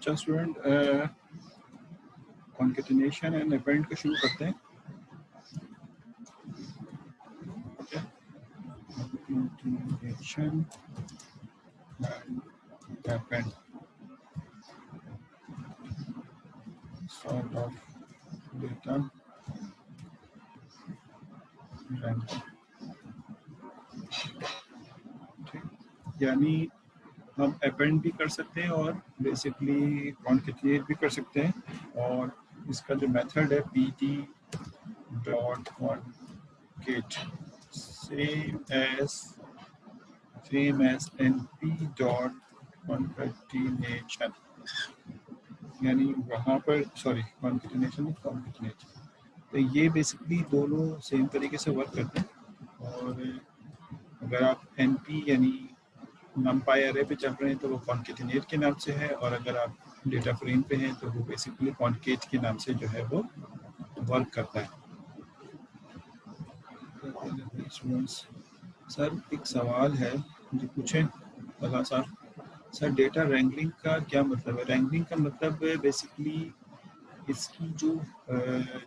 अच्छा student, concatenation and append को शुरू करते हैं। Okay, concatenation and append sort of data random. ठीक, यानी हम अपेंड भी कर सकते हैं और बेसिकली कॉन्केटिनेट भी कर सकते हैं। और इसका जो मेथड है pt dot concat same as np dot concatenation, यानी वहाँ पर कॉन्केटिनेशन कॉन्केटिनेट। तो ये बेसिकली दोनों सेम तरीके से वर्क करते हैं। और अगर आप np यानी numpy array पे चल रहे हैं तो वो कॉन्केटिनेट के नाम से है, और अगर आप डेटा फ्रेम पे हैं तो वो बेसिकली कॉन्केट के नाम से जो है वो वर्क करता है। सर एक सवाल है जो पूछें लगा सर डेटा रैंगलिंग का क्या मतलब है? रैंगलिंग का मतलब बेसिकली इसकी जो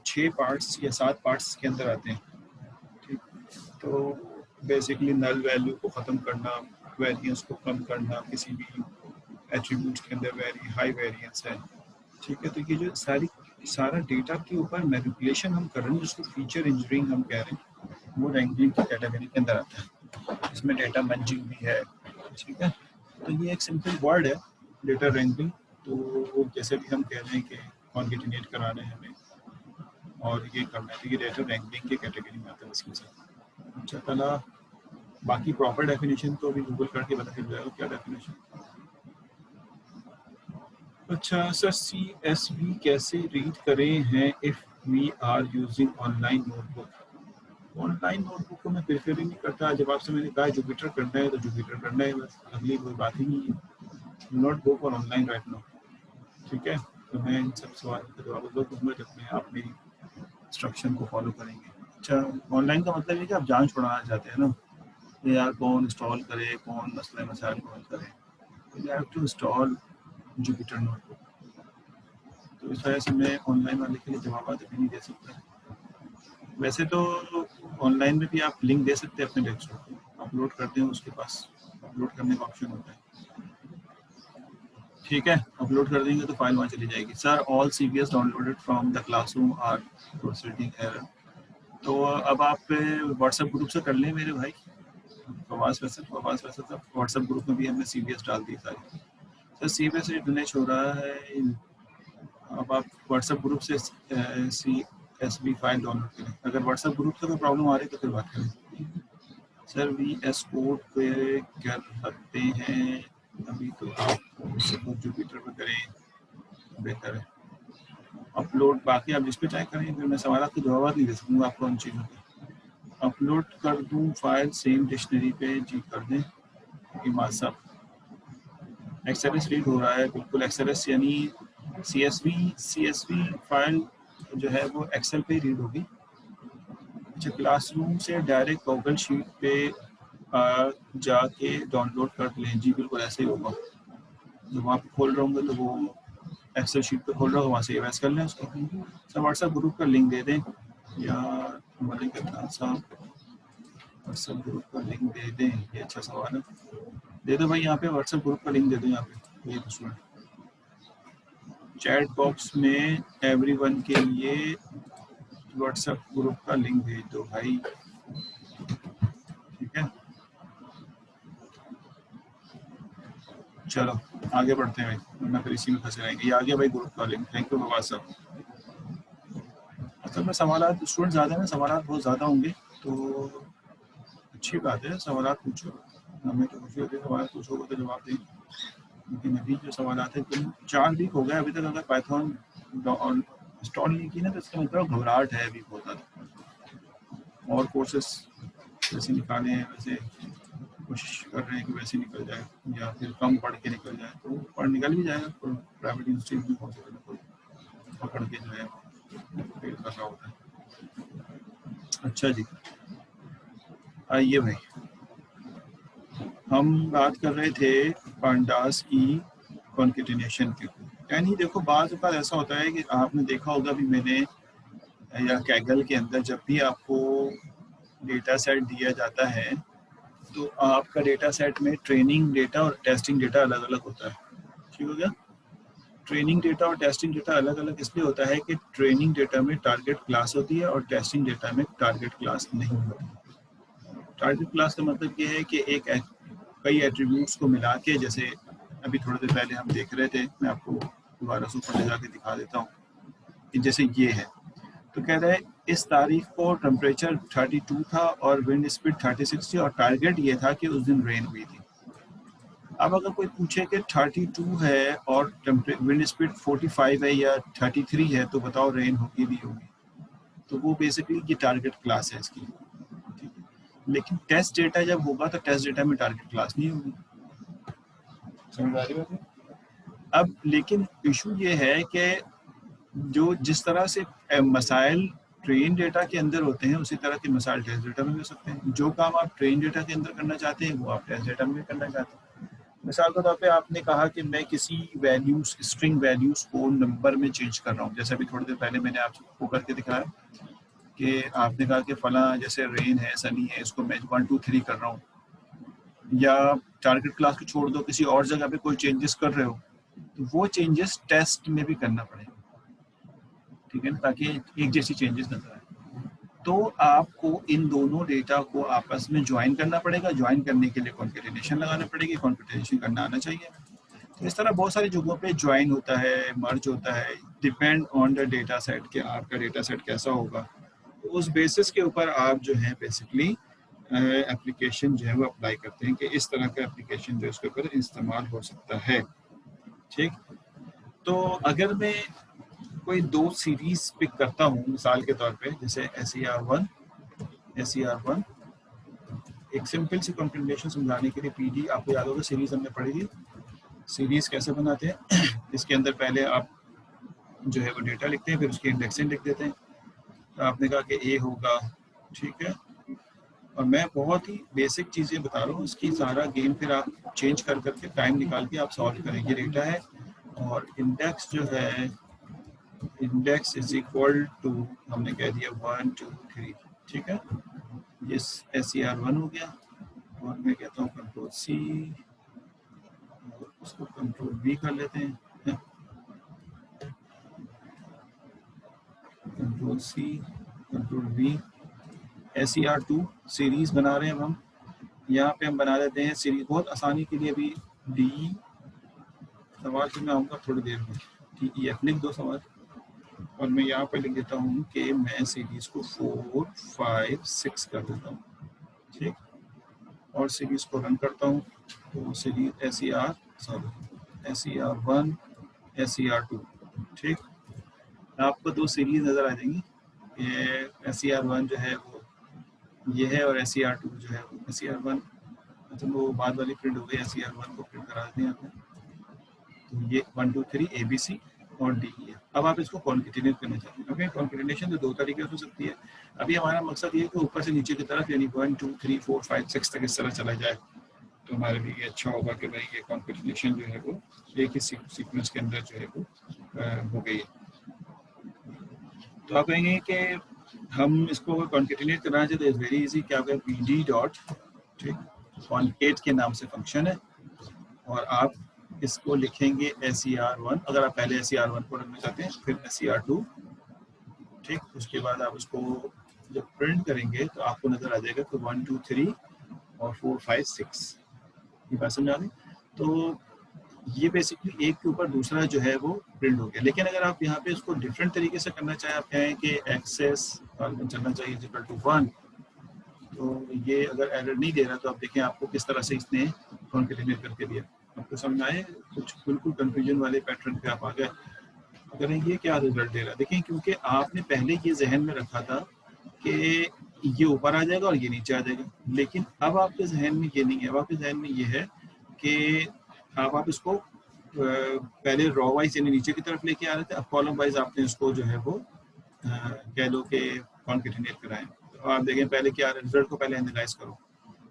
6 पार्ट्स या 7 पार्ट्स के अंदर आते हैं। ठीक, तो बेसिकली नल वैल्यू को ख़त्म करना, वेरिएंस को कम करना, किसी भी एट्रीब्यूट्स के अंदर हाई वेरिएंस है। ठीक है, तो ये जो सारा डेटा के ऊपर मैनिपुलेशन हम कर रहे हैं, जिसको फीचर इंजीनियरिंग हम कह रहे हैं, वो रैंगलिंग की कैटेगरी के अंदर आता है। इसमें डेटा मंजिंग भी है। ठीक है, तो ये एक सिंपल वर्ड है डेटा रैंगलिंग। तो जैसे भी हम कह रहे हैं कि कॉन्केटिनेट कराना है हमें और ये करना है, तो ये डेटा रैंगलिंग की कैटेगरी में आता है इसके साथ। अच्छा, पहला बाकी प्रॉपर डेफिनेशन तो अभी गूगल करके पता चल जाएगा क्या डेफिनेशन। अच्छा सर, CSV कैसे रीड करें हैं if we are using online notebook? Online notebook को मैं प्रेफर ही नहीं करता। जब आपसे मैंने कहा जुपिटर करना है तो जुपिटर करना है, बस, अगली कोई बात ही नहीं है। Note go for online right now. ठीक है, तो मैं इन सब सवालों का जवाब दूंगा जब मैं आप मेरी इंस्ट्रक्शन को फॉलो करेंगे। अच्छा, ऑनलाइन का मतलब है कि आप जान छुड़ाना चाहते हैं ना, यार कौन इंस्टॉल करे, कौन मसला मसाइल को हल करे। You have to install Jupyter notebook. तो इस वजह से मैं ऑनलाइन वाले के लिए जवाब अभी नहीं दे सकता। वैसे तो ऑनलाइन में भी आप लिंक दे सकते हैं अपने डेस्कटॉप को, अपलोड करते हैं, उसके पास अपलोड करने का ऑप्शन होता है। ठीक है, अपलोड कर देंगे तो फाइल वहाँ चली जाएगी। Sir all CVS downloaded from the classroom are proceeding error. तो अब आप व्हाट्सएप ग्रुप से कर लें मेरे भाई। फवाज फैसल साहब, व्हाट्सएप ग्रुप में भी हमने CVS डाल दी सारी। सर CVS रिप्लेनिश हो रहा है। अब आप व्हाट्सएप ग्रुप से CSV फाइल डाउनलोड करें। अगर व्हाट्सएप ग्रुप से कोई प्रॉब्लम आ रही है तो फिर बात करें। सर VS कोड पे कर सकते हैं अभी, तो आप जुपिटर पे करें बेहतर है। अपलोड बाकी आप जिस पे चाहे करें, फिर मैं सवाल के जवाब नहीं दे सकूँगा आपको उन चीज़ों के। अपलोड कर दूँ फाइल सेम डिक्शनरी पे? जी कर दें। इमाद साहब, XLS रीड हो रहा है बिल्कुल। XLS यानी CSV फाइल जो है वो एक्सेल पे रीड होगी। अच्छा, क्लासरूम से डायरेक्ट गूगल शीट पे जाके डाउनलोड कर लें? जी बिल्कुल ऐसे ही होगा। जब वहाँ पे खोल रहा हूँ तो वो एक्सेल शीट पे खोल रहा हूँ, वहाँ से एवैस कर लें उसको। सर व्हाट्सएप ग्रुप का लिंक दे दें या मलिक अदनान साहब, व्हाट्सएप ग्रुप का लिंक दे दें? ये अच्छा सवाल है। दे दो भाई, यहाँ पे व्हाट्सएप ग्रुप का लिंक दे दो। यहाँ पे ये कुछ चैट बॉक्स में एवरीवन के लिए व्हाट्सएप ग्रुप का लिंक भेज दो भाई। ठीक है, चलो आगे बढ़ते हैं भाई, वरना फिर इसी में फंसे रहेंगे। ये आ गया भाई ग्रुप का लिंक। थैंक यू फवाद साहब। असल में सवाल स्टूडेंट ज़्यादा हैं, सवाल बहुत ज़्यादा होंगे तो अच्छी बात है, सवाल पूछो। हमें तो खुशी होती है सवाल पूछोगे तो जवाब देंगे। लेकिन अभी जो सवाल हैं, तुम 4 वीक हो गए अभी तक अगर पाइथन इंस्टॉल नहीं की ना, तो इसका मतलब घबराहट है अभी बहुत ज़्यादा। और कोर्सेस जैसे निकाले हैं वैसे कोशिश कर रहे हैं कि वैसे निकल जाए, या फिर कम पढ़ के निकल जाए। तो पढ़ निकल भी जाएगा, तो प्राइवेट इंस्टीट्यूट में हो सकता कोई पकड़ के जो है फेल कर रहा होता है। अच्छा जी, आइए भाई, हम बात कर रहे थे पांडास की कॉन्केटिनेशन की। यानी देखो बात ऐसा होता है कि आपने देखा होगा भी मैंने या कैगल के अंदर जब भी आपको डेटा सेट दिया जाता है तो आपका डेटा सेट में ट्रेनिंग डेटा और टेस्टिंग डेटा अलग अलग होता है। ठीक हो गया। ट्रेनिंग डेटा और टेस्टिंग डेटा अलग अलग इसलिए होता है कि ट्रेनिंग डेटा में टारगेट क्लास होती है और टेस्टिंग डेटा में टारगेट क्लास नहीं होती। टारगेट क्लास का मतलब ये है कि कई एट्रीब्यूट्स को मिला के, जैसे अभी थोड़ी देर पहले हम देख रहे थे, मैं आपको दोबारा से ऊपर ले जाके दिखा देता हूँ कि जैसे ये है, तो कह रहे हैं इस तारीख को टेम्परेचर 32 था और विंड स्पीड 36 थी और टारगेट ये था कि उस दिन रेन हुई थी। अब अगर कोई पूछे कि 32 है और विंड स्पीड 45 है या 33 है तो बताओ रेन होगी नहीं होगी, तो वो बेसिकली ये टारगेट क्लास है इसकी। ठीक है, लेकिन टेस्ट डेटा जब होगा तो टेस्ट डेटा में टारगेट क्लास नहीं होगी। समझ आ रही बात है? अब लेकिन इशू ये है कि जो जिस तरह से मसाइल ट्रेन डेटा के अंदर होते हैं उसी तरह के मसाइल टेस्ट डेटा में हो सकते हैं। जो काम आप ट्रेन डेटा के अंदर करना चाहते हैं वो आप टेस्ट डेटा में करना चाहते हैं। मिसाल के तौर पे आपने कहा कि मैं किसी वैल्यूज स्ट्रिंग वैल्यूज को नंबर में चेंज कर रहा हूँ, जैसे अभी थोड़ी देर पहले मैंने आपको करके दिखाया कि आपने कहा कि फला जैसे रेन है सनी है इसको मैं 1 2 3 कर रहा हूँ, या टारगेट क्लास को छोड़ दो किसी और जगह पे कोई चेंजेस कर रहे हो तो वो चेंजेस टेस्ट में भी करना पड़ेगा। ठीक है ना, ताकि एक जैसी चेंजेस नजर आए। तो आपको इन दोनों डेटा को आपस में ज्वाइन करना पड़ेगा। ज्वाइन करने के लिए कॉन्केटेनेशन लगाना पड़ेगी, कॉन्केटेनेशन करना आना चाहिए। तो इस तरह बहुत सारी जगहों पे ज्वाइन होता है, मर्ज होता है, depend on the data set कि आपका डेटा सेट कैसा होगा। तो उस बेसिस के ऊपर आप जो है बेसिकली एप्लीकेशन जो है वो अप्लाई करते हैं कि इस तरह का एप्लीकेशन जो इसके ऊपर इस्तेमाल हो सकता है। ठीक, तो अगर मैं कोई दो सीरीज पिक करता हूँ मिसाल के तौर पे, जैसे SER1 SER1, एक सिंपल सी कॉन्फ़िगरेशन समझाने के लिए PD आपको याद होगा सीरीज हमने पढ़ी थी। सीरीज कैसे बनाते हैं इसके अंदर पहले आप जो है वो डेटा लिखते हैं, फिर उसकी इंडेक्सिंग लिख देते हैं। तो आपने कहा कि A होगा, ठीक है, और मैं बहुत ही बेसिक चीज़ें बता रहा हूँ, इसकी सारा गेम फिर आप चेंज कर करके टाइम निकाल के आप सॉल्व करेंगे। डेटा है और इंडेक्स जो है, इंडेक्स इज इक्वल टू हमने कह दिया 1 2 3, ठीक है, ये SER1 हो गया। और मैं कहता हूँ Ctrl+C और उसको Ctrl+V कर लेते हैं, Ctrl+C Ctrl+V। SER2 सीरीज बना रहे हैं हम, यहाँ पे हम बना देते हैं सीरीज बहुत आसानी के लिए। अभी D सवाल पे मैं आऊँगा थोड़ी देर में, DEF लिख दो सवाल, और मैं यहाँ पे लिख देता हूँ कि मैं सीरीज को 4 5 6 कर देता हूँ। ठीक, और सीरीज को रन करता हूँ तो सीरीज SER1 SER2, ठीक, आपको दो सीरीज नज़र आ जाएंगी। ये SER1 जो है वो ये है और SER2 जो है वो SER1, अच्छा वो बाद वाली प्रिंट हो गई, SER1 को प्रिंट करा देते हैं आपने। तो ये 1 2 3 ABC और D है। अब आप इसको कॉन्केटिनेट करना चाहते हैं। ओके, कॉन्केटिनेशन तो दो तरीके से हो सकती है। अभी हमारा मकसद ये है कि ऊपर से नीचे की तरफ यानी 1 2 3 4 5 6 तक इस तरह चला जाए, तो हमारे लिए ये अच्छा होगा कि भाई ये कॉन्केटिनेशन जो है वो एक ही सीक्वेंस के अंदर जो है वो हो गई है। तो आप कहेंगे कि हम इसको कॉन्केटिनेट करना चाहिए तो इट्स वेरी इजी। क्या होगा, PD डॉट, ठीक, कॉन्केट के नाम से फंक्शन है, और आप इसको लिखेंगे SER1 अगर आप पहले SER1 को रखना चाहते हैं, फिर SER2, ठीक, उसके बाद आप उसको जब प्रिंट करेंगे तो आपको नजर आ जाएगा कि 1 2 3 और 4 5 6, ये बात समझ आ गई। तो ये बेसिकली एक के ऊपर दूसरा जो है वो प्रिंट हो गया। लेकिन अगर आप यहाँ पे इसको डिफरेंट तरीके से करना चाहें, आप कहें कि एक्सेस चलना चाहिए इक्वल टू 1, तो ये अगर एरर नहीं दे रहा तो आप देखें आपको किस तरह से इसने कॉन्केटिनेट करके दिया। आपको समझ आए, कुछ बिल्कुल कंफ्यूजन वाले पैटर्न पे आप आ गए। अगर ये क्या रिजल्ट दे रहा है देखें, क्योंकि आपने पहले ये जहन में रखा था कि ये ऊपर आ जाएगा और ये नीचे आ जाएगा, लेकिन अब आपके जहन में ये नहीं है। अब आपके जहन में ये है कि आप इसको पहले रॉ वाइज यानी नीचे की तरफ लेके आ रहे थे, अब कॉलम वाइज आपने इसको जो है वो कह लो कि कॉन्केटिनेट कराएं। तो आप देखें पहले क्या रिजल्ट को पहले एनालाइज करो।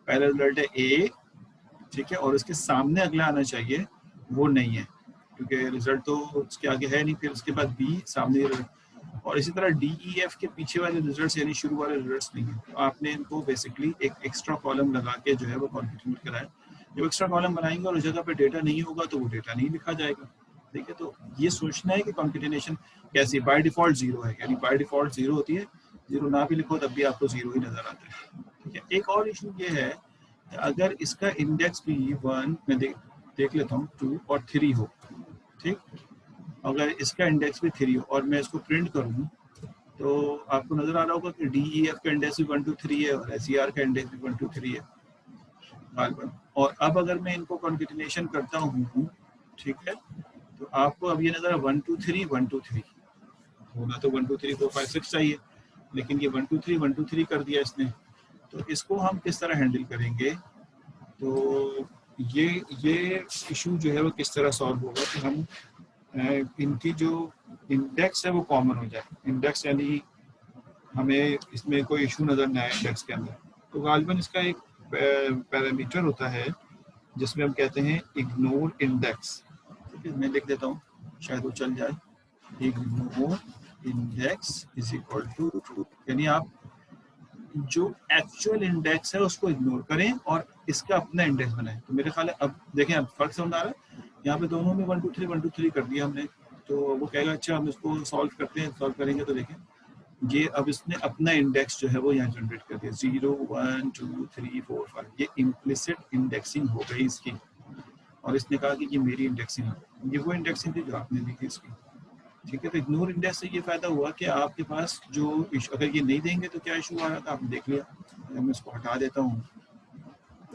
पहला रिजल्ट है A, ठीक है, और उसके सामने अगला आना चाहिए वो नहीं है, क्योंकि रिजल्ट तो उसके आगे है नहीं, फिर उसके बाद बी सामने, और इसी तरह डी ई एफ के पीछे वाले रिजल्ट्स यानी शुरू वाले रिजल्ट्स नहीं है। तो आपने इनको बेसिकली एक एक्स्ट्रा कॉलम लगा के जो है वो कॉन्केटिनेट कराए। जब एक्स्ट्रा कॉलम बनाएंगे और उस जगह पे डेटा नहीं होगा तो वो डेटा नहीं लिखा जाएगा। ठीक है, तो ये सोचना है कि कॉन्केटिनेशन कैसी बाय डिफॉल्ट जीरो है, यानी बाय डिफॉल्ट जीरो होती है, जीरो ना भी लिखो तब भी आपको जीरो ही नजर आता है। ठीक है, एक और इशू ये है कि अगर इसका इंडेक्स भी 1 मैं देख लेता हूँ 2 और 3 हो, ठीक, अगर इसका इंडेक्स भी 3 हो और मैं इसको प्रिंट करूँ तो आपको नजर आ रहा होगा कि डी ई एफ का इंडेक्स भी 1 2 3 है और एस ई आर का इंडेक्स भी 1 2 3 है। और अब अगर मैं इनको कॉन्केटिनेशन करता हूँ, ठीक है, तो आपको अब ये नजर 1 2 3 1 2 3 होना तो 1 2 3 4 5 6 चाहिए, लेकिन ये 1 2 3 1 2 3 कर दिया इसने। तो इसको हम किस तरह हैंडल करेंगे? तो ये इशू जो है वो किस तरह सॉल्व होगा कि हम इनकी जो इंडेक्स है वो कॉमन हो जाए। इंडेक्स यानी हमें इसमें कोई इशू नज़र ना आए इंडेक्स के अंदर। तो गालिबन इसका एक पैरामीटर होता है जिसमें हम कहते हैं इग्नोर इंडेक्स। ठीक है, मैं लिख देता हूँ शायद वो चल जाए। Ignore index is equal to true, यानी आप जो एक्चुअल इंडेक्स है उसको इग्नोर करें और इसका अपना इंडेक्स बनाएं। तो मेरे ख्याल है अब देखें, अब फर्क समझ आ रहा है। यहाँ पे दोनों में 1 2 3 कर दिया हमने, तो वो कहेगा अच्छा हम इसको सॉल्व करते हैं। सॉल्व करेंगे तो देखें ये अब इसने अपना इंडेक्स जो है वो यहाँ जनरेट कर दिया 0 1 2 3 4 5। ये इम्प्लिसिट इंडेक्सिंग हो गई इसकी, और इसने कहा कि ये मेरी इंडेक्सिंग है, ये वो इंडेक्सिंग थी जो आपने दी थी इसकी। ठीक है, तो इग्नोर इंडेक्स से ये फायदा हुआ कि आपके पास जो इशू, अगर ये नहीं देंगे तो क्या इशू आ रहा था आपने देख लिया। अगर मैं इसको हटा देता हूँ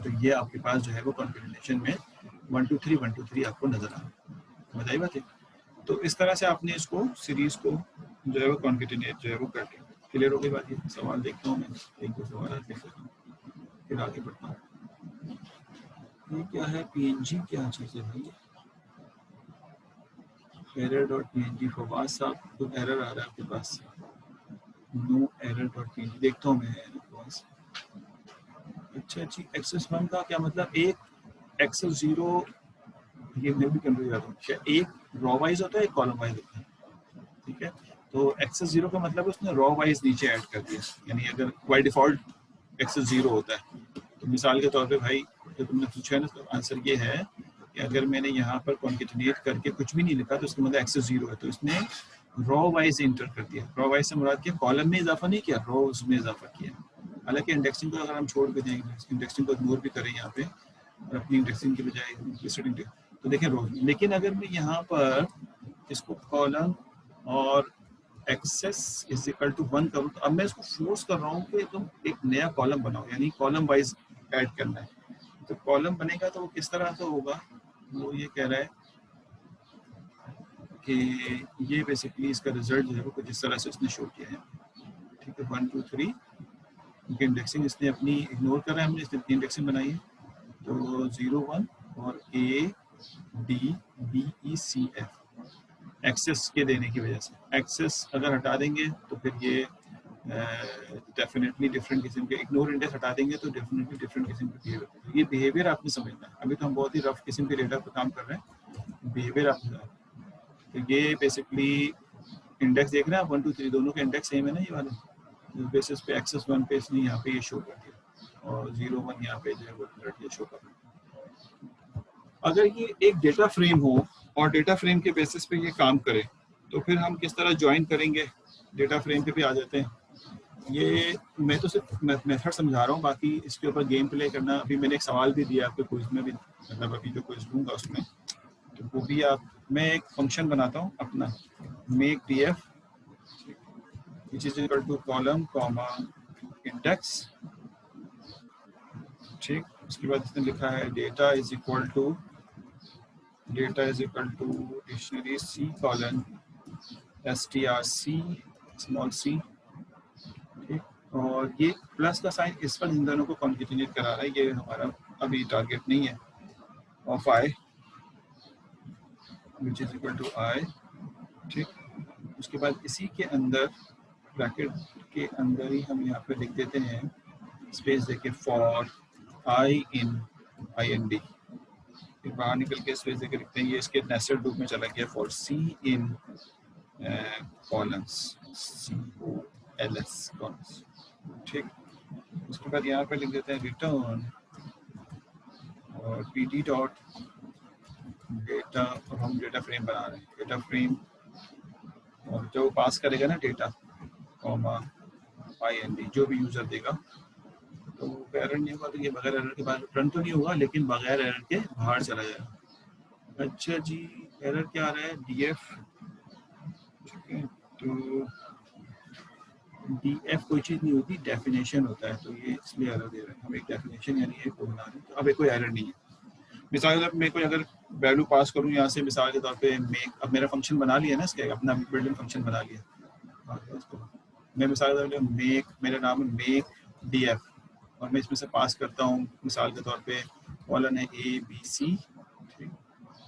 तो ये आपके पास जो है वो कॉन्फिगरेशन में 1 2 3 आपको नजर आ रहा है। समझ आई बात है? तो इस तरह से आपने इसको सीरीज को जो है वो कॉन्केटिनेट जो है वो कर लिया। क्लियर हो गई बात? ये सवाल देखता हूँ मैं, एक दो सवाल देख लेता हूँ फिर आगे बढ़ता हूँ। ये क्या है? पीएनजी क्या चीज़ है भाई? एरर डॉट पीएनजी फवाद साहब, तो एरर आ रहा है आपके पास। नो एरर डॉट पीएनजी देखता हूँ मैं आपके पास। अच्छा जी, एक्सेस 1 का क्या मतलब? एक एक्सेस 0, ये मैं भी कंफ्यूज आता हूँ, क्या एक रॉ वाइज होता है एक कॉलम वाइज होता है? ठीक है, तो एक्सेस 0 का मतलब उसने रॉ वाइज नीचे ऐड कर दिया, यानी अगर बाय डिफॉल्ट एक्सेस 0 होता है तो मिसाल के तौर पे भाई जो तुमने पूछा है ना, तो आंसर ये है कि अगर मैंने यहाँ पर कॉन्केटिनेट करके कुछ भी नहीं लिखा तो उसका मतलब एक्सेस 0 है, तो इसने रॉ वाइज इंटर कर दिया। रॉ वाइज से मुराद क्या? कॉलम में इजाफा नहीं किया, रोज में इजाफा किया। हालांकि इंडेक्सिंग को अगर हम छोड़ के देंगे, इंडेक्सिंग को इग्नोर भी करें यहाँ पे और अपनी इंडेक्सिंग के बजाय तो देखें रोज, लेकिन अगर मैं यहाँ पर इसको कॉलम और एक्सेस इज इक्वल टू 1 करूँ, तो अब मैं इसको फोर्स कर रहा हूँ कि तुम एक नया कॉलम बनाओ, यानी कॉलम वाइज ऐड करना है। तो कॉलम बनेगा तो वो किस तरह से होगा? वो ये कह रहा है कि ये बेसिकली इसका रिजल्ट जो है वो कुछ इस तरह से इसने शो किया है। ठीक है, 1 2 3 क्योंकि इंडेक्सिंग इसने अपनी इग्नोर कर रहा है, हमने इसने अपनी इंडेक्सिंग बनाई है। तो 0 1 और A D B E C F access के देने की वजह से। एक्सेस अगर हटा देंगे तो फिर ये डेफिनेटली डिफरेंट किस्म के, इग्नोर इंडेक्स हटा देंगे तो डेफिनेटली डिफरेंट किस्म के बिहेवियर। ये बिहेवियर आपने समझना है, अभी तो हम बहुत ही रफ किस्म के डेटा पर काम कर रहे हैं, बिहेवियर आप। तो ये बेसिकली इंडेक्स देख रहे हैं आप 1 2 3 दोनों के इंडेक्स सेम है ना ये वाले, इस बेसिस पे एक्सेस 1 पे इसने यहाँ पे ये शो कर दिया और 0 1 यहाँ पे जो है वो रिजल्ट ये शो कर दिया। अगर ये एक डेटा फ्रेम हो और डेटा फ्रेम के बेसिस पे ये काम करे तो फिर हम किस तरह ज्वाइन करेंगे? डेटा फ्रेम पे भी आ जाते हैं। ये मैं तो सिर्फ मेथड समझा रहा हूँ, बाकी इसके ऊपर गेम प्ले करना, अभी मैंने एक सवाल भी दिया आपके क्विज में भी, मतलब अभी जो क्विज दूंगा उसमें तो वो भी आप, मैं एक फंक्शन बनाता हूँ अपना make D F which is equal to column comma index. ठीक, उसके बाद इसने लिखा है data is equal to dictionary C colon str small C. ठीक, और ये प्लस का साइन इस पर इन दोनों को कॉन्केटिनेट करा रहा है, ये हमारा अभी टारगेट नहीं है। Of I which is equal to I. ठीक, उसके बाद इसी के अंदर ब्रैकेट के अंदर ही हम यहाँ पे लिख देते हैं स्पेस देके for i in i n d. फिर बाहर निकल के इस वजह से लिखते हैं, ये इसके नेस्टेड लूप में चला गया for c in columns, COLS columns. ठीक, उसके बाद यहाँ पे लिख देते हैं रिटर्न और PD डॉट डेटा, और हम डेटा फ्रेम बना रहे हैं, डेटा फ्रेम, और जो पास करेगा ना डेटा कॉमा IND जो भी यूज़र देगा, तो एरर नहीं होगा, तो ये बगैर एरर के बाद रन तो नहीं होगा, लेकिन बगैर एरर के बाहर चला जाएगा। अच्छा जी, एरर क्या आ रहा है, DF, ठीक है, तो DF कोई चीज़ नहीं होती, डेफिनेशन होता है, तो ये इसलिए एरर दे रहे हैं हम, एक डेफिनेशन यानी एक बना रहे हैं, तो अब एक कोई एरर नहीं है। मिसाल के तौर पर मैं कोई अगर वैल्यू पास करूँ यहाँ से, मिसाल के तौर पे मेक, अब मेरा फंक्शन बना लिया ना, इसके अपना बिल्डिंग फंक्शन बना लिया, मैं मिसाल के तौर पर मेक, मेरा नाम है मेक DF, और मैं इसमें से पास करता हूँ मिसाल के तौर पे कॉलन है ABC, ठीक,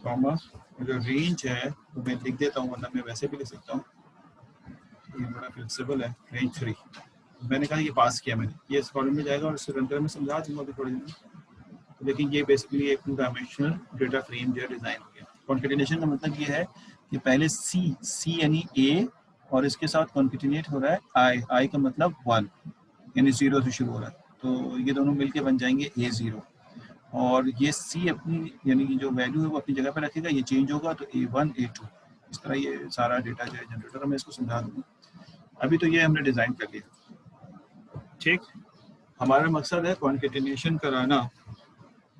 कॉमा, जो रेंज है वो मैं लिख देता हूँ, वरना मैं वैसे भी लिख सकता हूँ, ये बड़ा फ्लेक्सिबल है, रेंज 3, मैंने कहा ये पास किया मैंने, ये इस कॉलम में जाएगा और इससे रन कर मैं समझा दूंगा अभी थोड़ी देर में। तो लेकिन ये बेसिकली एक 2 डायमेंशनल डेटा फ्रेम जो डिज़ाइन हो गया। कॉन्केटिनेशन का मतलब ये है कि पहले सी यानी ए, और इसके साथ कॉन्केटिनेट हो रहा है आई का मतलब 1 यानी 0 से शुरू हो रहा है, तो ये दोनों मिलके बन जाएंगे A0, और ये सी अपनी यानी कि जो वैल्यू है वो अपनी जगह पर रखेगा, ये चेंज होगा तो A1 A2, इस तरह ये सारा डेटा जो है जनरेटर, मैं इसको समझा दूँगा। अभी तो ये हमने डिज़ाइन कर लिया, ठीक, हमारा मकसद है कॉन्केटिनेशन कराना,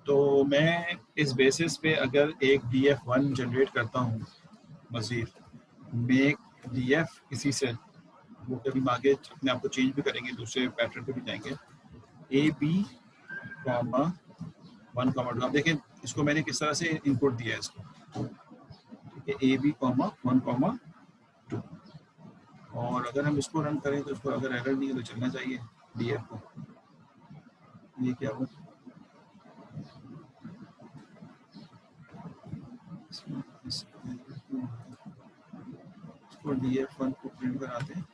तो मैं इस बेसिस पे अगर एक DF1 जनरेट करता हूँ, मज़ीद मेक DF इसी से, वो कभी आगे अपने आप को चेंज भी करेंगे, दूसरे पैटर्न पे भी जाएंगे, AB, 1, 2, आप देखें इसको मैंने किस तरह से इनपुट दिया है इसको, ठीक है, AB, 1, 2, और अगर हम इसको रन करें तो इसको अगर एरर नहीं है तो चलना चाहिए DF को, ये क्या हुआ, इसको DF1 को प्रिंट कराते हैं,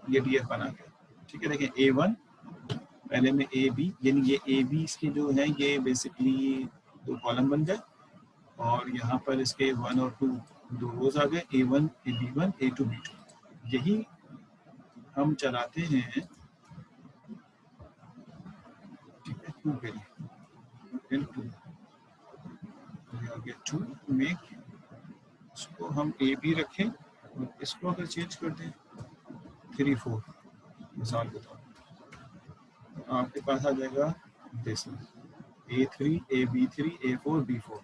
ये DF1 आ गया, ठीक है, देखें A1, पहले में AB, यानी ये AB इसके जो है ये बेसिकली 2 कॉलम बन गए, और यहाँ पर इसके 1 और 2 2 रोज आ गए, A1 AB1 A2 B2, यही हम चलाते हैं, ठीक है, 2 के लिए, 2 आ गया 2, मेक, इसको हम AB रखें और इसको अगर चेंज कर दें 3 4 मिसाल के तौर पर, तो आपके पास आ जाएगा this A3 AB3 A4 B4।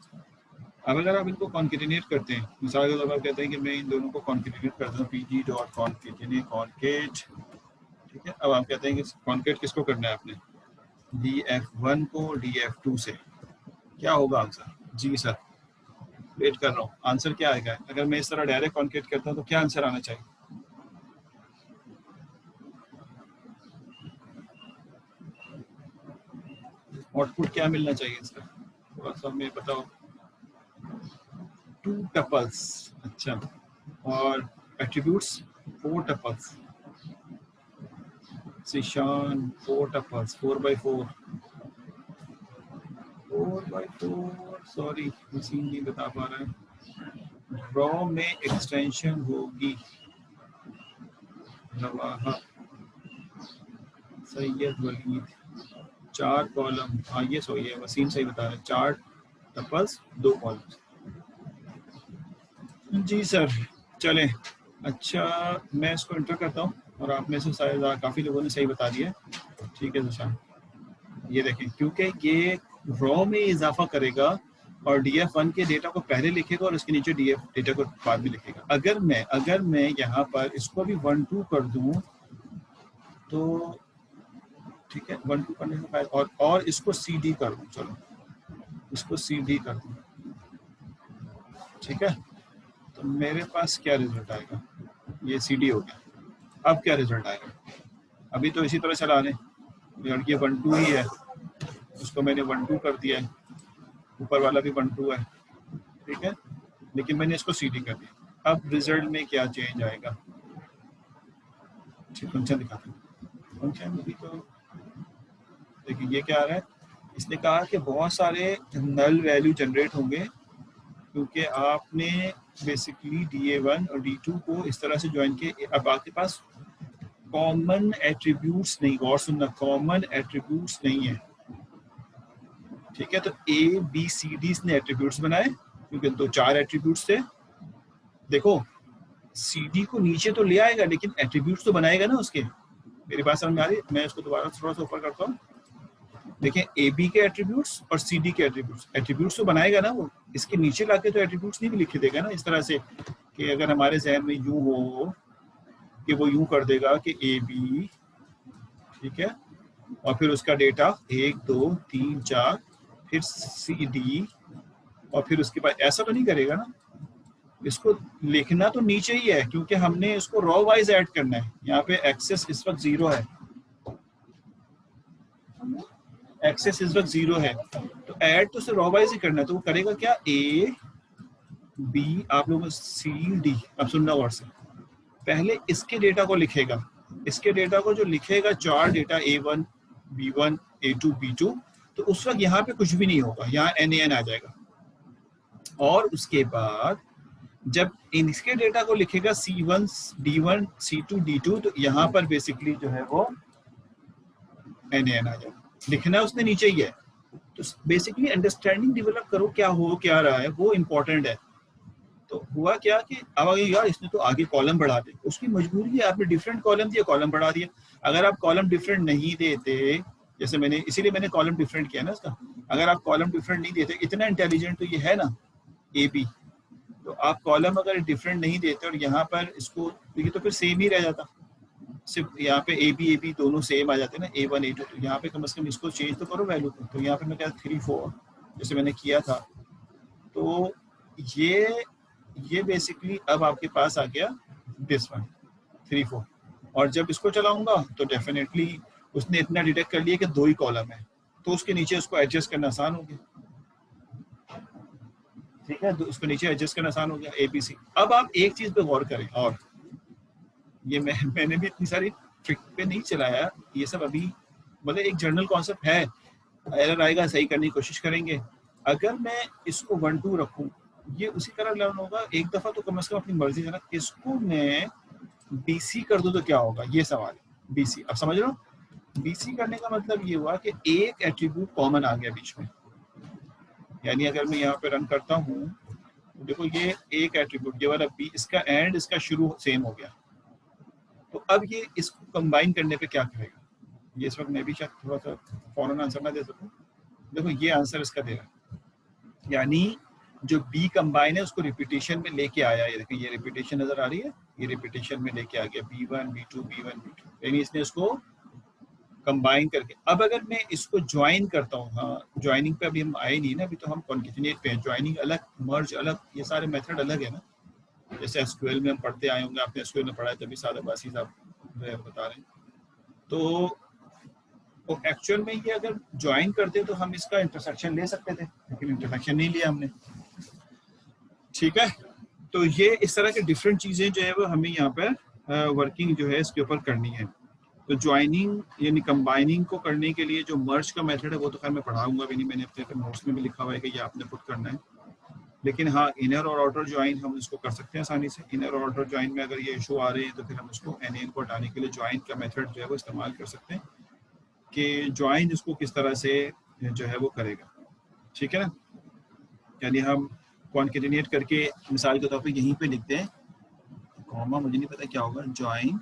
अब अगर आप इनको कॉन्केटिनेट करते हैं, मिसाल के तौर पर कहते हैं कि मैं इन दोनों को कॉन्केटिनेट करता हूँ, PG डॉट कॉन्केटिनेट कॉन्केट, ठीक है, अब आप कहते हैं कि कॉन्केट किसको करना है आपने, DF1 को DF2 से, क्या होगा आंसर, जी सर वेट कर रहा हूँ, आंसर क्या आएगा, अगर मैं इस तरह डायरेक्ट कॉन्केट करता हूँ तो क्या आंसर आना चाहिए, आउटपुट क्या मिलना चाहिए इसका, थोड़ा सा हमें बताओ, 2 टपल्स, अच्छा, और attributes 4 tuples, Sishan 4 tuples, 4x4, 4x4, sorry machine नहीं बता पा रहा है, रॉ में एक्सटेंशन होगी, रवाहा, सैयद वलीद, 4 कॉलम, हाँ ये सही है, वसीम सही बता रहे हैं, 4 टपल्स 2 कॉलम्स, जी सर, चलें, अच्छा मैं इसको इंटर करता हूँ, और आप में से शायद काफ़ी लोगों ने सही बता दिया, ठीक है सुशांत, ये देखें क्योंकि ये रॉ में इजाफा करेगा और DF1 के डेटा को पहले लिखेगा और उसके नीचे DF डेटा को बाद में लिखेगा, अगर मैं यहाँ पर इसको भी 1 2 कर दूँ तो ठीक है, 1 2 करने के बाद और इसको CD कर दूँ, चलो इसको CD कर दूँ, ठीक है, तो मेरे पास क्या रिजल्ट आएगा, ये CD हो गया, अब क्या रिजल्ट आएगा, अभी तो इसी तरह चला लें, ये 1 2 ही है, उसको मैंने 1 2 कर दिया है, ऊपर वाला भी 1 2 है, ठीक है, लेकिन मैंने इसको CD कर दिया, अब रिजल्ट में क्या चेंज आएगा, फंक्शन दिखाते हैं, फंक्शन अभी तो देखिए ये क्या आ रहा है, इसने कहा कि बहुत सारे नल वैल्यू जनरेट होंगे क्योंकि आपने बेसिकली DA1 और D2 को इस तरह से ज्वाइन किए। अब आपके पास कॉमन एट्रीब्यूट्स नहीं, गौर सुनना, कॉमन एट्रीब्यूट्स नहीं है, ठीक है। तो ABCD ने एट्रीब्यूट्स बनाए क्योंकि तो 4 एट्रीब्यूट्स थे। देखो CD को नीचे तो ले आएगा लेकिन एट्रीब्यूट्स तो बनाएगा ना उसके। मेरी बात समझ में आ रही है? मैं इसको दोबारा थोड़ा सा ऊपर करता हूँ। देखिए AB के एट्रीब्यूट्स और CD के एट्रीब्यूट्स तो बनाएगा ना वो। इसके नीचे लाके तो एट्रीब्यूट्स नहीं भी लिख देगा ना इस तरह से कि अगर हमारे जहन में यूं हो कि वो यूं कर देगा कि AB, ठीक है, और फिर उसका डेटा 1 2 3 4, फिर CD, और फिर उसके बाद ऐसा तो नहीं करेगा ना। इसको लिखना तो नीचे ही है क्योंकि हमने इसको रॉ वाइज ऐड करना है। यहाँ पे एक्सेस इस वक्त 0 है, एक्सेस इस वक्त 0 है, तो ऐड तो सिर्फ रॉ वाइज ही करना है। तो वो करेगा क्या, AB, आप लोगों CD, अब सुनना गौर से, पहले इसके डेटा को लिखेगा। इसके डेटा को जो लिखेगा, 4 data A1 B1 A2 B2, तो उस वक्त यहाँ पे कुछ भी नहीं होगा, यहाँ NaN आ जाएगा। और उसके बाद जब इसके डेटा को लिखेगा C1 D1 C2 D2, तो यहाँ पर बेसिकली जो है वो NaN आ जाएगा। लिखना उसने नीचे ही है। तो बेसिकली अंडरस्टैंडिंग डेवलप करो क्या हो क्या रहा है, वो इम्पोर्टेंट है। तो हुआ क्या कि अब आगे यार इसने तो आगे कॉलम बढ़ा दे, उसकी मजबूरी है, आपने डिफरेंट कॉलम दिया, कॉलम बढ़ा दिया। अगर आप कॉलम डिफरेंट नहीं देते, जैसे मैंने, इसीलिए मैंने कॉलम डिफरेंट किया ना इसका, अगर आप कॉलम डिफरेंट नहीं देते, इतना इंटेलिजेंट तो ये है ना AB, तो आप कॉलम अगर डिफरेंट नहीं देते और यहाँ पर इसको, ये तो फिर सेम ही रह जाता, सिर्फ यहाँ पे AB दोनों सेम आ जाते हैं ना, A1 A2, तो यहाँ पे कम से कम इसको चेंज तो करो वैल्यू को। तो यहाँ पे मैं क्या 3 4 जैसे मैंने किया था, तो ये बेसिकली अब आपके पास आ गया दिस वन 3 4। और जब इसको चलाऊंगा तो डेफिनेटली उसने इतना डिटेक्ट कर लिया कि 2 ही कॉलम है, तो उसके नीचे उसको एडजस्ट करना आसान हो गया, ठीक है। तो उसको नीचे एडजस्ट करना आसान हो गया ABC। अब आप एक चीज पे गौर करें, और ये मैंने भी इतनी सारी ट्रिक पे नहीं चलाया, ये सब अभी मतलब एक जनरल कॉन्सेप्ट है, एरर आएगा सही करने की कोशिश करेंगे। अगर मैं इसको 1 2 रखूं, ये उसी तरह लर्न होगा एक दफा, तो कम से कम अपनी मर्जी से ना। इसको मैं BC कर दूं तो क्या होगा, ये सवाल है। BC, अब समझ रहे हो? BC करने का मतलब ये हुआ कि एक एट्रीब्यूट कॉमन आ गया बीच में। यानी अगर मैं यहाँ पे रन करता हूँ, तो देखो ये एक एट्रीब्यूट, ये वाला B, इसका एंड इसका शुरू सेम हो गया। तो अब ये इसको कंबाइन करने पे क्या करेगा, ये इस वक्त मैं भी शायद थोड़ा सा फौरन आंसर ना दे सकूं। देखो ये आंसर इसका दे रहा है, यानी जो B कंबाइन है उसको रिपीटेशन में लेके आया। ये देखिए, ये रिपीटेशन नजर आ रही है, ये रिपीटेशन में लेके आ गया B1 B2 B1 B2, यानी इसने उसको कंबाइन करके। अब अगर मैं इसको ज्वाइन करता हूँ, हाँ ज्वाइनिंग पे अभी हम आए नहीं ना, अभी तो हम कॉन्केटिनेट पे हैं। ज्वाइनिंग अलग, मर्ज अलग, ये सारे मेथड अलग है ना। जैसे SQL में हम पढ़ते आए होंगे, आपने SQL में पढ़ा है, तभी सादा बासी साहब बता रहे हैं। तो एक्चुअल में ये अगर ज्वाइन करते तो हम इसका इंटरसेक्शन ले सकते थे, लेकिन इंटरसेक्शन नहीं लिया हमने, ठीक है। तो ये इस तरह के डिफरेंट चीजें जो है वो हमें यहाँ पर वर्किंग जो है इसके ऊपर करनी है। तो ज्वाइनिंग यानी कंबाइनिंग को करने के लिए जो मर्ज का मेथड है वो तो खैर मैं पढ़ाऊंगा भी नहीं, मैंने अपने नोट्स में भी लिखा हुआ है कि ये आपने खुद करना है। लेकिन हाँ, इनर और आउटर ज्वाइन हम इसको कर सकते हैं आसानी से। इनर और आउटर ज्वाइन में अगर ये इशू आ रहे हैं तो फिर हम इसको NaN को हटाने के लिए ज्वाइन का मेथड जो है वो इस्तेमाल कर सकते हैं कि ज्वाइन इसको किस तरह से जो है वो करेगा, ठीक है ना। यानी हम कॉन्केटिनेट करके मिसाल के तौर पे यहीं पे लिखते हैं, कॉमा मुझे नहीं पता क्या होगा, ज्वाइन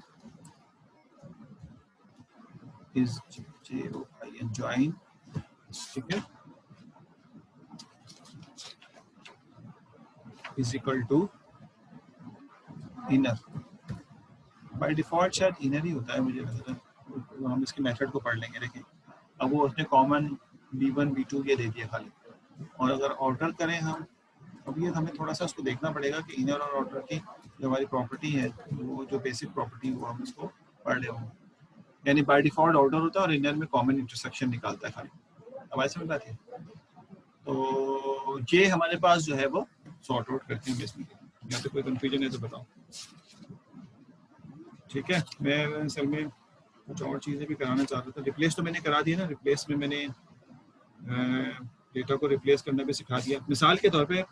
इज JOIN, ज्वाइन, ठीक है, is equal to inner. By default शायद इनर ही होता है मुझे लगता है, तो हम इसके मेथड को पढ़ लेंगे। देखिए अब वो उसने कॉमन B1 B2 ये दे दिया खाली, और अगर आउटर करें हम, अब ये हमें थोड़ा सा उसको देखना पड़ेगा कि इनर और आउटर की जो हमारी प्रॉपर्टी है, वो जो बेसिक प्रॉपर्टी वो हम इसको पढ़ ले। यानी बाय डिफॉल्ट आउटर होता है और इनर में कॉमन इंटरसेक्शन निकालता है खाली। अब ऐसे में बात है, तो ये हमारे पास जो है वो सॉर्ट आउट करते हैं इसमें। या तो कोई कंफ्यूजन है तो बताओ, ठीक है। मैं असल में कुछ और चीज़ें भी कराना चाहता था। रिप्लेस तो मैंने करा दी ना, रिप्लेस में मैंने डेटा को रिप्लेस करना भी सिखा दिया। मिसाल के तौर पे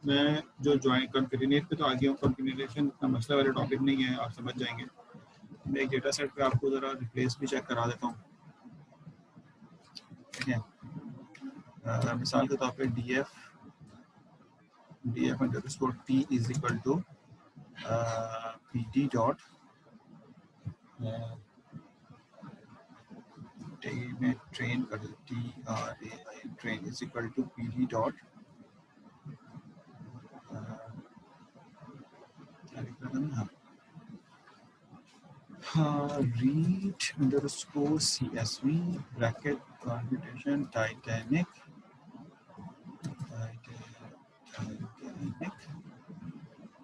मैं जो ज्वाइन कॉन्केटिनेट पे तो आ गया हूँ, कॉन्केटिनेशन इतना मसला वाला टॉपिक नहीं है, आप समझ जाएंगे। मैं एक डेटा सेट पे आपको ज़रा रिप्लेस भी चेक करा देता हूँ, ठीक है। मिसाल के तौर पे D F underscore T is equal to P D dot में ट्रेन कर T R A I train is equal to P D dot read underscore CSV bracket computation Titanic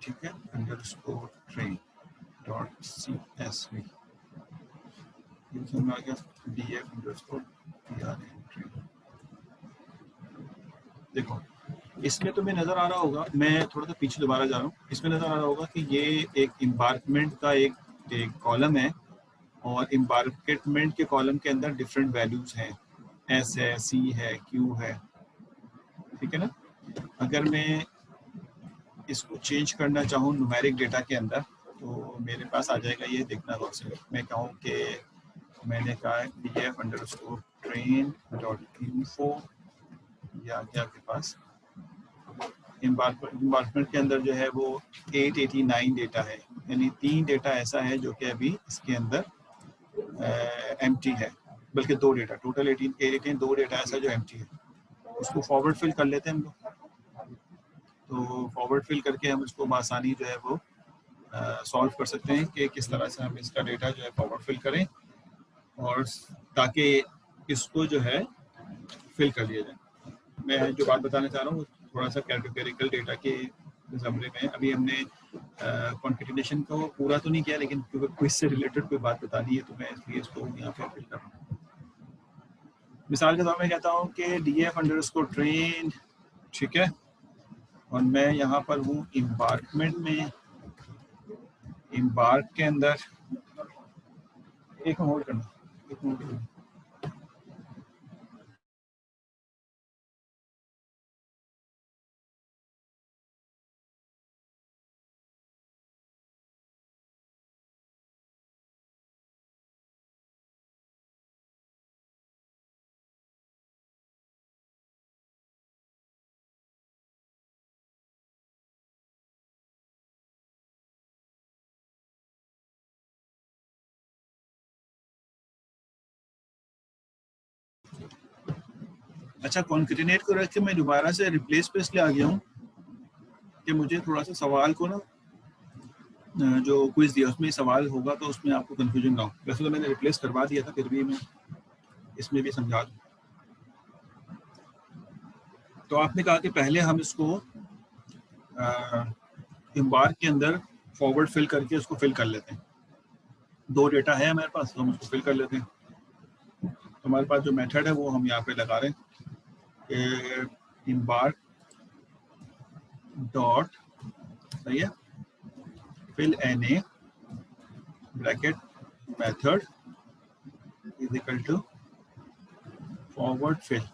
ठीक है underscore train dot CSV ये समझ आ गया df underscore train। देखो इसमें तुम्हें नजर आ रहा होगा, मैं थोड़ा सा पीछे दोबारा जा रहा हूँ, इसमें नजर आ रहा होगा कि ये एक एम्बार्कमेंट का एक कॉलम है और एम्बार्कमेंट के कॉलम के अंदर डिफरेंट वैल्यूज हैं, एस है, सी है, क्यू है, ठीक है ना। अगर मैं इसको चेंज करना चाहूँ न्यूमेरिक डेटा के अंदर तो मेरे पास आ जाएगा, ये देखना गौर से। मैं कहूँ कि मैंने कहा df underscore train dot info, या आपके पास एम्बार्कमेंट के अंदर जो है वो 889 डेटा है, यानी 3 डेटा ऐसा है जो कि अभी इसके अंदर एम्प्टी है, बल्कि 2 डेटा, टोटल 18 2 डेटा ऐसा जो एम्प्टी है। उसको फॉरवर्ड फिल कर लेते हैं हम लोग, तो फॉरवर्ड फिल करके हम उसको आसानी जो है वो सॉल्व कर सकते हैं कि किस तरह से हम इसका डेटा जो है फॉरवर्ड फिल करें, और ताकि इसको जो है फिल कर लिया जाए। मैं जो बात बताना चाह रहा हूँ थोड़ा सा कैटेगोरिकल डेटा के ज़मरे में, अभी हमने कॉन्केटिनेशन को पूरा तो नहीं किया, लेकिन क्योंकि क्विज से रिलेटेड कोई बात बतानी है तो मैं इसलिए इसको यहाँ पे फिल कर रहा हूँ। मिसाल के तौर में कहता हूँ कि df अंडरस्कोर ट्रेन, ठीक है, और मैं यहाँ पर हूँ एम्बार्कमेंट में, एम्बार्क के अंदर एक होल्ड करना, एक होल्ड करना। अच्छा, कॉन्केटिनेट को रख के मैं दोबारा से रिप्लेस पे इसलिए आ गया हूँ कि मुझे थोड़ा सा सवाल को ना, जो क्विज दिया उसमें सवाल होगा तो उसमें आपको कंफ्यूजन ना हो। वैसे तो मैंने रिप्लेस करवा दिया था, फिर भी मैं इसमें भी समझा दूँ। तो आपने कहा कि पहले हम इसको एम्बार्क के अंदर फॉरवर्ड फिल करके उसको फिल कर लेते हैं। 2 डेटा है हमारे पास तो हम उसको फिल कर लेते हैं। तो हमारे पास जो मेथड है वो हम यहाँ पे लगा रहे हैं, एम्बार्क डॉट, सही है, fill N A bracket method is equal to forward fill.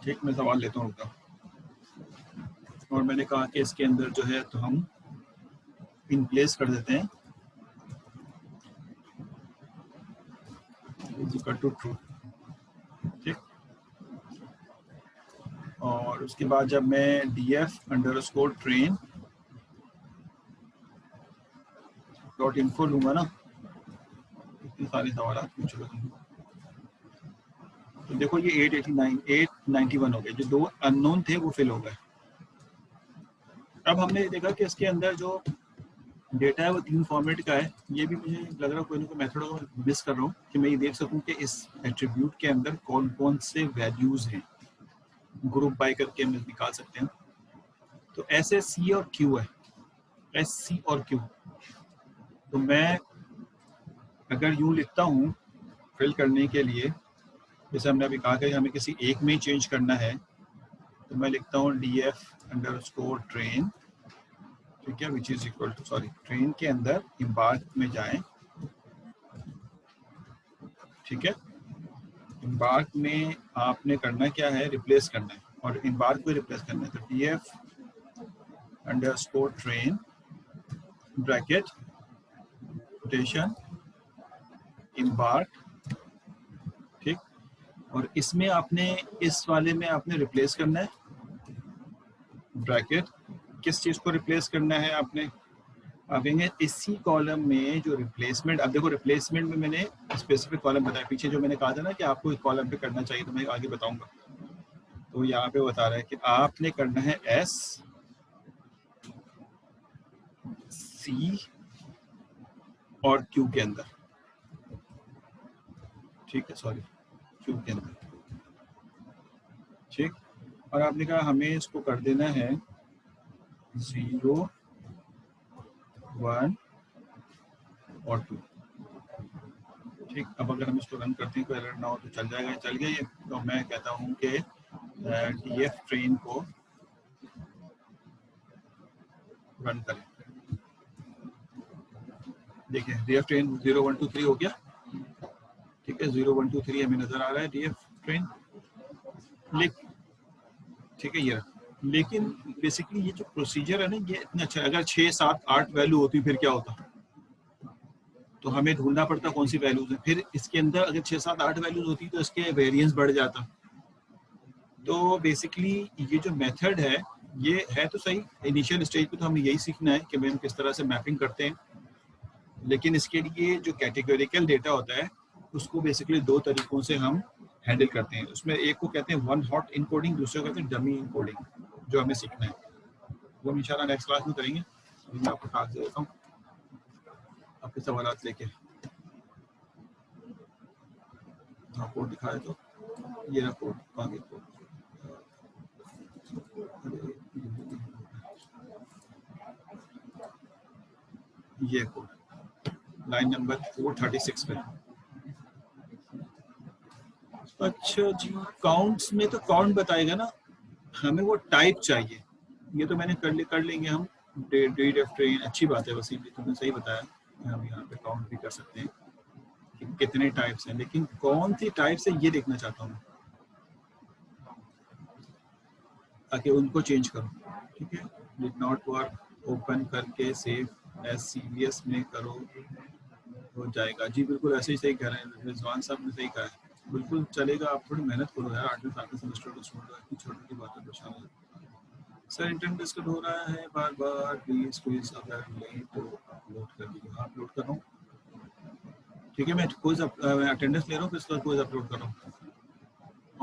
ठीक, मैं सवाल लेता हूँ उनका, और मैंने कहा कि इसके अंदर जो है तो हम इन प्लेस कर देते हैं इज इक्वल टू ट्रू, ठीक। और उसके बाद जब मैं df underscore train dot info लूँगा ना, इतने सारे सवाल पूछ रहे हैं, तो देखो ये 891 हो गए, जो 2 अननोन थे वो फिल हो गए। अब हमने देखा कि इसके अंदर जो डेटा है वो 3 फॉर्मेट का है। ये भी मुझे लग रहा है कोई ना कोई मेथड मिस कर रहा हूँ कि मैं ये देख सकूँ कि इस एट्रीब्यूट के अंदर कौन कौन से वैल्यूज हैं, ग्रुप बाय करके हम निकाल सकते हैं। तो एस एस सी और क्यू है, एस सी और क्यू। तो मैं अगर यूँ लिखता हूँ फिल करने के लिए, जैसे हमने अभी कहा कि हमें किसी एक में ही चेंज करना है, तो मैं लिखता हूँ df अंडरस्कोर ट्रेन, ठीक है, which is equal to, sorry, train के अंदर एम्बार्क में जाएं, ठीक है, इम्बार्क में आपने करना क्या है, रिप्लेस करना है, और इम्बार्क को रिप्लेस करना है। तो TF_train ब्रैकेट रोटेशन इम्बार्क, ठीक। और इसमें आपने, इस वाले में आपने रिप्लेस करना है ब्रैकेट, किस चीज़ को रिप्लेस करना है आपने, आप कहेंगे इसी कॉलम में जो रिप्लेसमेंट, अब देखो रिप्लेसमेंट में मैंने स्पेसिफिक कॉलम बताया, पीछे जो मैंने कहा था ना कि आपको इस कॉलम पे करना चाहिए, तो मैं आगे बताऊंगा। तो यहाँ पे बता रहा है कि आपने करना है एस सी और क्यू के अंदर, ठीक है, सॉरी क्यू के अंदर, ठीक। और आपने कहा हमें इसको कर देना है 0, 1 और 2, ठीक। अब अगर हम इसको रन करते हैं कोई एरर ना हो तो चल जाएगा, चल गया ये। तो मैं कहता हूँ कि TF ट्रेन को रन करें। देखिए DF ट्रेन 0 1 2 3 हो गया, ठीक है, 0 1 2 3 हमें नजर आ रहा है DF ट्रेन, ठीक है ये। लेकिन बेसिकली ये जो प्रोसीजर है ना, ये इतना अच्छा है। अगर 6 7 8 वैल्यू होती फिर क्या होता, तो हमें ढूंढना पड़ता कौन सी वैल्यूज है। फिर इसके अंदर अगर 6 7 8 वैल्यूज होती तो इसके वेरिएंस बढ़ जाता। तो बेसिकली ये जो मेथड है ये है तो सही, इनिशियल स्टेज पे तो हमें यही सीखना है कि हम किस तरह से मैपिंग करते हैं। लेकिन इसके लिए जो कैटेगोरिकल डेटा होता है उसको बेसिकली 2 तरीकों से हम हैंडल करते हैं। उसमें एक को कहते हैं वन हॉट इनकोडिंग, दूसरे को कहते हैं डमी इनकोडिंग, जो हमें सीखना है वो हम इंशाल्लाह नेक्स्ट क्लास में करेंगे। मैं आपको टास्क दे देता हूँ आपके सवाल लेके। हाँ कोड दिखाया तो ये रहा कोड, आगे कोड, ये कोड लाइन नंबर 436 पे। अच्छा जी, काउंट्स में तो काउंट बताएगा ना, हमें वो टाइप चाहिए। ये तो मैंने कर लेंगे हम, DF ट्रेन, अच्छी बात है वसीम जी, तुमने सही बताया, हम यहाँ पे काउंट भी कर सकते हैं कि कितने टाइप्स हैं, लेकिन कौन सी टाइप्स है ये देखना चाहता हूँ ताकि उनको चेंज करो, ठीक है। डिड नॉट वर्क ओपन करके सेव एस CVS में करो हो जाएगा। जी बिल्कुल ऐसे ही सही कह रहे हैं रिजवान साहब ने, सही कहा है, बिल्कुल चलेगा। आप थोड़ी मेहनत करो यार, 8वें 7वें सेमेस्टर का स्टूडेंट, इतनी छोटी सी बात है, परेशान हो। सर इंटरनेट डिस्कट हो रहा है बार बार, प्लीज क्विज अगर नहीं तो अपलोड कर दीजिए। हाँ अपलोड कर रहा हूँ, ठीक है। मैं क्विज अटेंडेंस ले रहा हूँ, फिर उसका क्विज अपलोड कर रहा हूँ।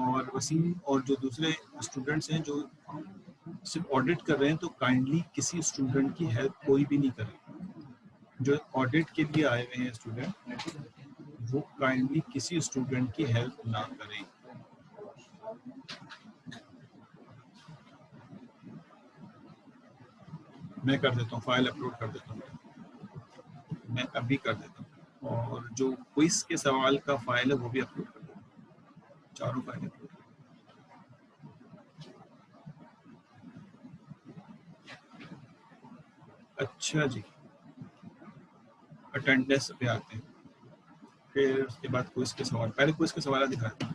और वसीम और जो दूसरे स्टूडेंट्स हैं जो सिर्फ ऑडिट कर रहे हैं, तो काइंडली किसी स्टूडेंट की हेल्प कोई भी नहीं करे। जो ऑडिट के लिए आए हुए हैं स्टूडेंट, वो काइंडली किसी स्टूडेंट की हेल्प ना करें। मैं कर देता हूँ, फाइल अपलोड कर देता हूँ, मैं अभी कर देता हूँ। और जो क्विज के सवाल का फाइल है वो भी अपलोड कर देता हूँ, चारों फाइल अपलोड। अच्छा जी, अटेंडेंस पे आते हैं, फिर उसके बाद क्विज के सवाल। पहले क्विज के सवाल दिखाया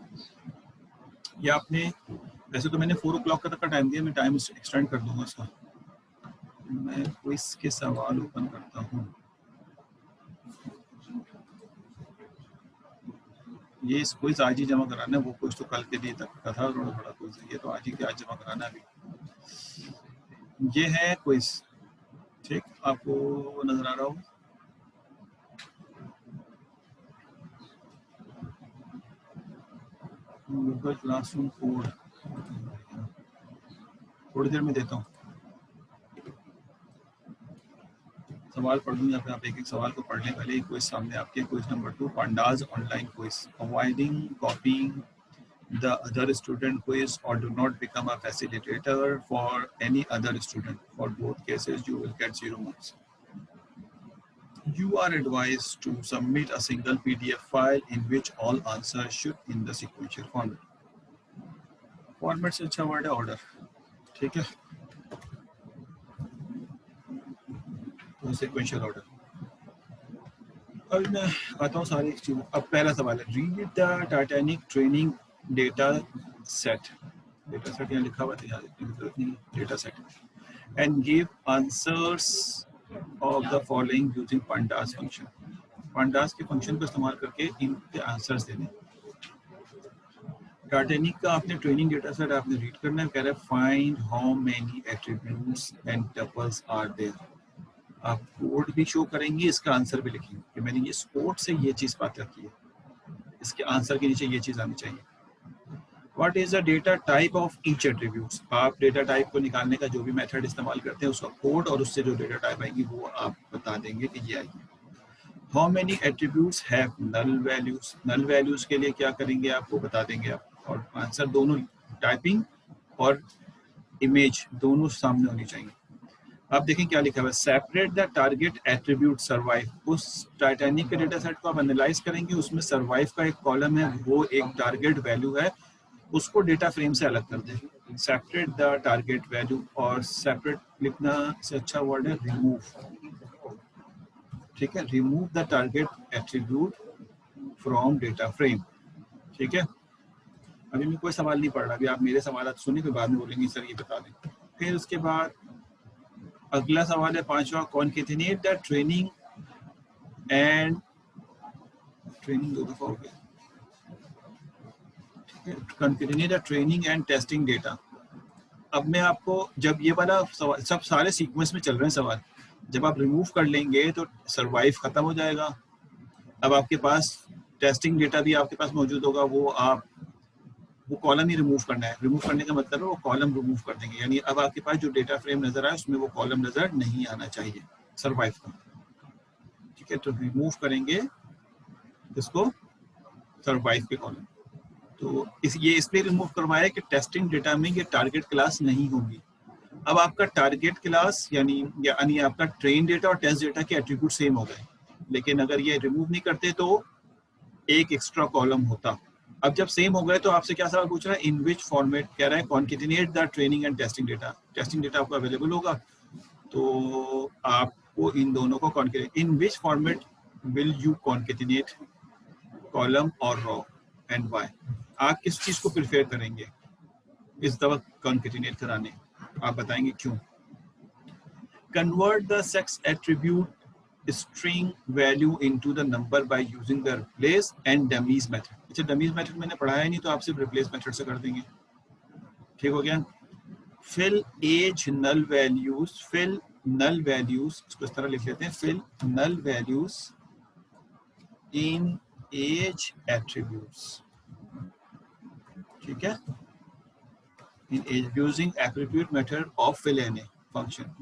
ये आपने, वैसे तो मैंने 4 o'clock तक का टाइम दिया, मैं टाइम एक्सटेंड कर दूंगा उसका। मैं क्विज के सवाल ओपन करता हूँ। ये इस क्विज आज ही जमा कराना है, वो क्विज तो कल के लिए तक का था, थोड़ा बड़ा क्विज है, ये तो आज ही के आज जमा कराना है अभी। ये है क्विज, ठीक, आपको नजर आ रहा हो। गूगल क्लासरूम कोड थोड़ी देर में देता हूँ। सवाल पढ़ दूँ या फिर आप एक एक सवाल को पढ़ लें। पहले क्विज सामने आपके, quiz number 2, pandas online quiz, avoiding कॉपिंग the other student quiz or do not become a facilitator for any other student. For both cases, you will get 0 marks. You are advised to submit a single PDF file in which all answers should in the sequential format. Format से अच्छा word है order, ठीक है, तो sequential order. अब मैं आता हूँ सारी चीज़। अब पहला सवाल है, read the Titanic training data set. Data set यहाँ लिखा हुआ था, यहाँ लिखने की जरूरत नहीं, data set, and give answers of the following using pandas function. Pandas के फंक्शन को इस्तेमाल करके इनके आंसर्स देने। टाइटैनिक का आपने ट्रेनिंग डेटा सेट आपने रीड करना है। कह रहा है find how many attributes and tuples are there. आप कोड भी शो करेंगे, इसका आंसर भी लिखेंगे कि मैंने ये कोड से ये चीज बात की है, इसके आंसर के नीचे ये चीज आनी चाहिए। What is the data type of each attributes. आप डेटा टाइप को निकालने का जो भी मेथड इस्तेमाल करते हैं उसका कोड और उससे जो डेटा टाइप आएगी वो आप बता देंगे कि ये आएगी। How many attributes have null values. Null values के लिए क्या करेंगे आपको बता देंगे आप, और आंसर दोनों टाइपिंग और इमेज दोनों सामने होनी चाहिए। आप देखें क्या लिखा हुआ है, separate the target attribute survive. उस टाइटैनिक के डेटा सेट को आप एनालाइज करेंगे, उसमें सर्वाइव का एक कॉलम है, वो एक टारगेट वैल्यू है, उसको डेटा फ्रेम से अलग कर दें। सेपरेट द टारगेट वैल्यू, और सेपरेट लिखना से अच्छा वर्ड है रिमूव। ठीक है, remove the target attribute from data frame. ठीक है, अभी मैं कोई सवाल नहीं पढ़ रहा, अभी आप मेरे सवाल सुनिए, फिर बाद में बोलेंगे सर ये बता दें। फिर उसके बाद अगला सवाल है पांचवा, concatenate the training and training दो दफा हो गया, concatenate the training and testing data. अब मैं आपको जब ये वाला सवाल, सब सारे सीक्वेंस में चल रहे हैं सवाल, जब आप रिमूव कर लेंगे तो सर्वाइव खत्म हो जाएगा। अब आपके पास टेस्टिंग डेटा भी आपके पास मौजूद होगा, वो आप वो कॉलम ही रिमूव करना है। रिमूव करने का मतलब है वो कॉलम रिमूव कर देंगे, यानी अब आपके पास जो डेटा फ्रेम नजर आए उसमें वो कॉलम नजर नहीं आना चाहिए सर्वाइव का। ठीक है, तो रिमूव करेंगे इसको, सर्वाइव के कॉलम। तो ये इसलिए रिमूव करवाया कि टेस्टिंग डेटा में ये टारगेट क्लास नहीं होगी। अब आपका टारगेट क्लास यानी आपका ट्रेन डेटा और टेस्ट डेटा के एट्रीब्यूट सेम हो गए, लेकिन अगर ये रिमूव नहीं करते तो एक एक्स्ट्रा कॉलम होता। अब जब सेम हो गए तो आपसे क्या सवाल पूछ रहा है, इन विच फॉर्मेट, कह रहा है concatenate the training and testing data. Testing data आपको अवेलेबल होगा, तो आपको इन दोनों को concatenate, in which format will you concatenate column और रॉ एंड वाई। आप किस चीज को प्रिफेयर करेंगे इस दफा कॉन्केटिनेट कराने, आप बताएंगे क्यों। Convert the sex attribute string value into the number by using the replace and dummies method। अच्छा, dummies method मैंने पढ़ाया नहीं तो आप सिर्फ replace method से कर देंगे। ठीक हो गया। fill age null values, fill null values, इसको इस तरह लिख लेते हैं, fill null values in age attributes। ठीक है, in age using attribute method of fill any function।